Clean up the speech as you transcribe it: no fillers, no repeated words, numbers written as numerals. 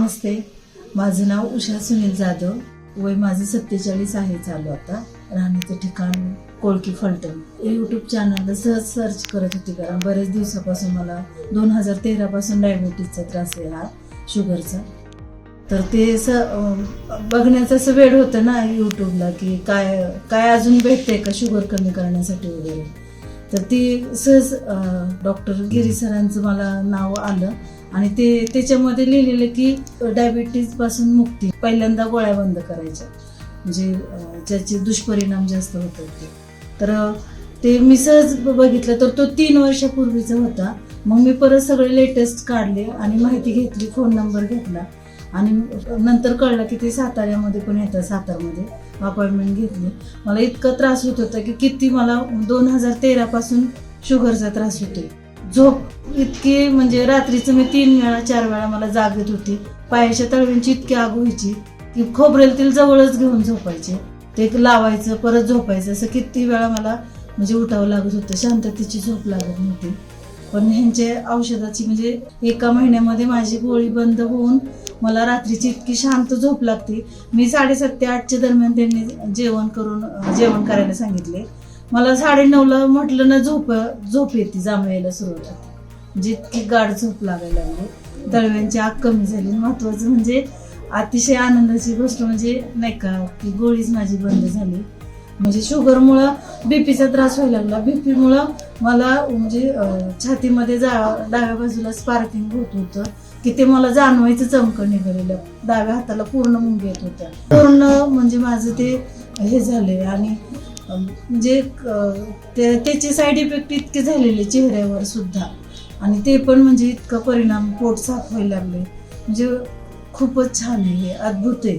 नमस्ते, माझं नाव उषा सुनील जाधव, वय माझं 47 आहे चालू आता. राहण्याचं ठिकाण कोळकी फलटण. यूट्यूब चॅनलला सहज सर्च करत होती कारण बरेच दिवसापासून मला 2013 पासून डायबिटीजचा त्रास आहे, हा शुगरचा. तर ते बघण्याचं असं वेळ होतं ना यूट्यूबला की काय काय अजून भेटते का शुगर कमी करण्यासाठी वगैरे. तर ती सहज डॉक्टर गिरी सरांचं मला नाव आलं आणि त्याच्यामध्ये लिहिलेलं की डायबिटीज पासून मुक्ती, पहिल्यांदा गोळ्या बंद करायच्या, म्हणजे ज्याचे दुष्परिणाम जास्त होतात ते. तर ते मी सहज बघितलं तर तो 3 वर्षापूर्वीचा होता. मग मी परत सगळे लेटेस्ट काढले आणि माहिती घेतली, फोन नंबर घेतला आणि नंतर कळलं की ते साताऱ्यामध्ये पण येतं. सातारमध्ये अपॉइंटमेंट घेतली. मला इतका त्रास होत होता की किती मला 2013 पासून शुगरचा त्रास होतोय. झोप इतकी, म्हणजे रात्रीचं मी 3 वेळा 4 वेळा मला जाग येत होती. पायाच्या तळव्यांची इतकी आग व्हायची की खोबरेल तेल जवळच घेऊन झोपायचे, ते लावायचं परत झोपायचं, असं किती वेळा मला म्हणजे उठावं लागत होतं. शांततेची झोप लागत नव्हती. पण ह्यांच्या औषधाची म्हणजे 1 महिन्यामध्ये माझी गोळी बंद होऊन मला रात्रीची इतकी शांत झोप लागते. मी 7:30 ते 8च्या दरम्यान त्यांनी जेवण करायला सांगितले. मला 9:30ला म्हटलं ना झोप येते, जांभळायला सुरुवात होते, म्हणजे इतकी गाढ झोप लागायला लागली. तळव्यांची आग कमी झाली. महत्वाचं म्हणजे अतिशय आनंदाची गोष्ट म्हणजे नाही का की गोळीच माझी बंद झाली. म्हणजे शुगरमुळं बीपीचा त्रास व्हायला लागला. बीपीमुळं मला म्हणजे छातीमध्ये डाव्या बाजूला स्पार्किंग होत होतं की ते मला जाणवायचं, चमकं निघालेलं. डाव्या हाताला पूर्ण मुंग्या येत होत्या. पूर्ण म्हणजे माझं ते हे झाले आणि म्हणजे त्याचे साईड इफेक्ट इतके झालेले चेहऱ्यावर सुद्धा, आणि ते पण म्हणजे इतका परिणाम, पोट साफ व्हायला लागले. म्हणजे खूपच छान आहे, हे अद्भुत आहे.